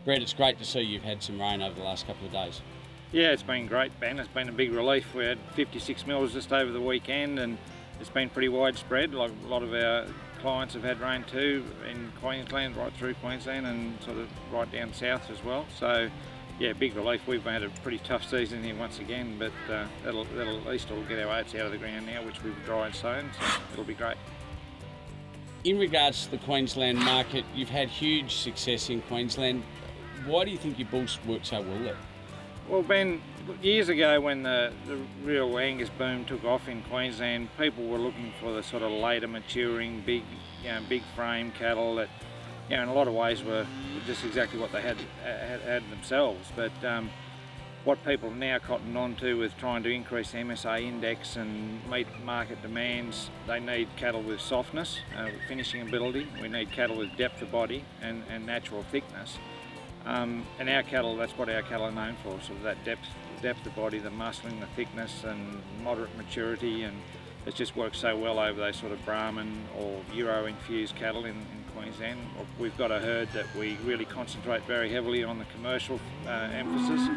Brett, it's great to see you've had some rain over the last couple of days. Yeah, it's been great, Ben. It's been a big relief. We had 56 mils just over the weekend, and it's been pretty widespread. Like a lot of our clients have had rain too in Queensland, right through Queensland, and sort of right down south as well. So, yeah, big relief. We've had a pretty tough season here once again, but that'll at least it'll get our oats out of the ground now, which we've dried sown. So it'll be great. In regards to the Queensland market, you've had huge success in Queensland. Why do you think your bulls work so well there? Well, Ben, years ago when the real Angus boom took off in Queensland, people were looking for the sort of later maturing, big frame cattle that, in a lot of ways were just exactly what they had themselves. But what people have now cottoned on to with trying to increase the MSA index and meet market demands, they need cattle with softness, finishing ability. We need cattle with depth of body and natural thickness. And our cattle, that's what our cattle are known for, sort of that depth of body, the muscling, the thickness and moderate maturity, and it just works so well over those sort of Brahman or Euro infused cattle in Queensland. We've got a herd that we really concentrate very heavily on the commercial emphasis,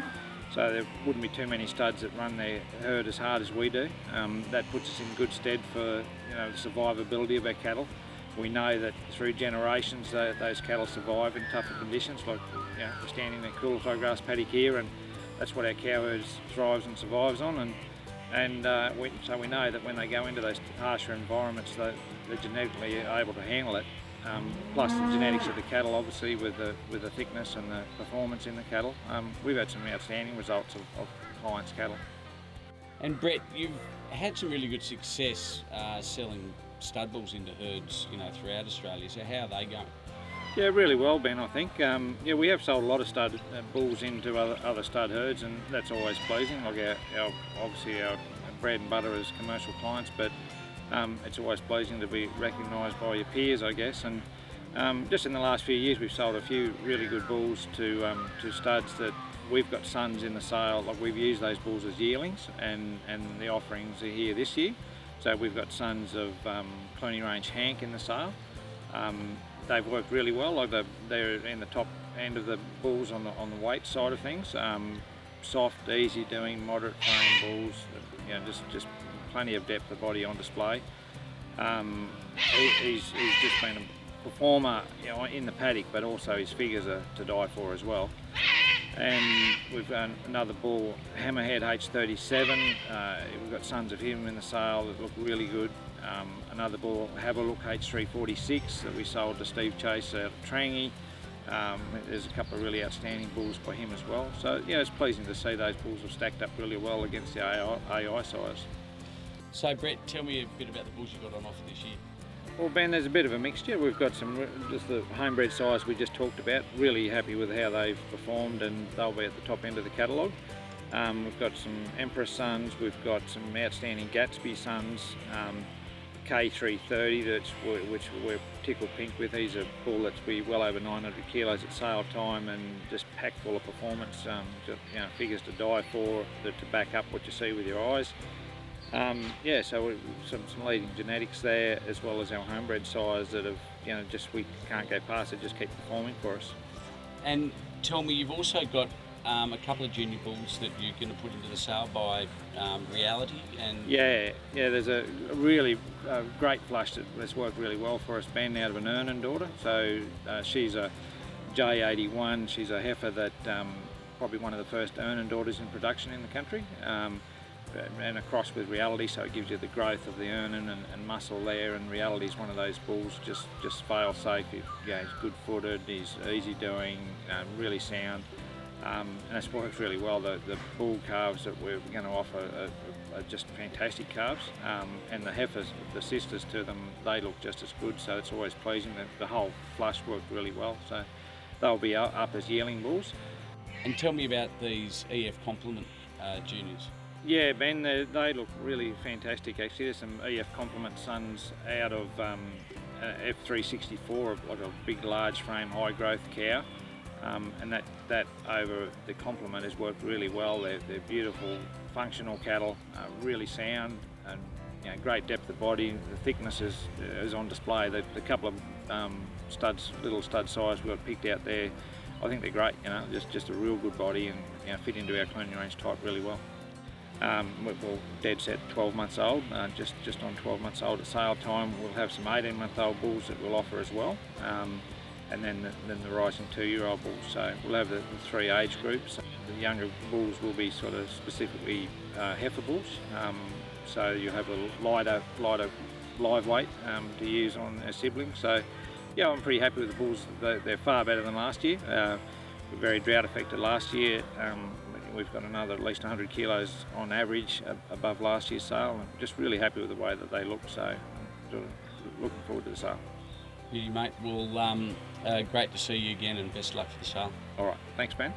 so there wouldn't be too many studs that run their herd as hard as we do. That puts us in good stead for the survivability of our cattle. We know that through generations those cattle survive in tougher conditions, like we're standing in a cool grass paddock here, and that's what our cow herd thrives and survives on. So we know that when they go into those harsher environments, they're genetically able to handle it. Plus the genetics of the cattle, obviously, with the thickness and the performance in the cattle. We've had some outstanding results of clients' cattle. And Brett, you've had some really good success selling stud bulls into herds, throughout Australia. So how are they going? Yeah, really well, Ben, I think. We have sold a lot of stud bulls into other stud herds, and that's always pleasing. Like obviously our bread and butter as commercial clients, but it's always pleasing to be recognised by your peers, I guess. And just in the last few years, we've sold a few really good bulls to studs that we've got sons in the sale. Like we've used those bulls as yearlings, and the offerings are here this year. So we've got sons of Clunie range Hank in the sale. They've worked really well. Like they're in the top end of the bulls on the weight side of things. Soft, easy doing, moderate frame bulls. Just plenty of depth of body on display. He's just been a performer, in the paddock, but also his figures are to die for as well. And we've got another bull, Hammerhead H37. We've got sons of him in the sale that look really good. Another bull, Have a Look H346 that we sold to Steve Chase out of Trangie. There's a couple of really outstanding bulls by him as well. So it's pleasing to see those bulls have stacked up really well against the AI size. So Brett, tell me a bit about the bulls you've got on offer this year. Well, Ben, there's a bit of a mixture. We've got just the homebred size we just talked about. Really happy with how they've performed, and they'll be at the top end of the catalogue. We've got some Empress sons. We've got some outstanding Gatsby sons. K330, which we're tickled pink with. He's a bull that's be well over 900 kilos at sale time, and just packed full of performance. Figures to die for, to back up what you see with your eyes. So some leading genetics there, as well as our homebred sires that have, we can't go past it, just keep performing for us. And tell me, you've also got a couple of junior bulls that you're going to put into the sale by Reality. And there's a really great flush that's worked really well for us, Ben, out of an Ernan daughter. So she's a J81. She's a heifer that probably one of the first Ernan daughters in production in the country. And a cross with Reality, so it gives you the growth of the Ernan and muscle there. And Reality is one of those bulls, just fail safe. He's good footed, he's easy doing, really sound, and that's worked really well. The bull calves that we're going to offer are just fantastic calves, and the heifers, the sisters to them, they look just as good. So it's always pleasing. The whole flush worked really well. So they'll be up as yearling bulls. And tell me about these EF Complement juniors. Yeah, Ben, they look really fantastic actually. There's some EF Complement sons out of F364, like a big, large frame, high growth cow. And that over the complement has worked really well. They're beautiful, functional cattle, really sound, and great depth of body. The thickness is on display. The couple of little stud size we got picked out there I think they're great. Just a real good body, and fit into our Clunie range type really well. We're dead set 12 months old, just on 12 months old at sale time. We'll have some 18-month-old bulls that we'll offer as well, and then the rising 2-year-old bulls. So we'll have the 3 age groups. The younger bulls will be sort of specifically heifer bulls, so you have a lighter live weight to use on their siblings. So yeah, I'm pretty happy with the bulls. They're far better than last year. We're very drought affected last year. We've got another at least 100 kilos on average above last year's sale. I'm just really happy with the way that they look, so looking forward to the sale. Beauty, mate. Well, great to see you again, and best luck for the sale. All right, thanks, Ben.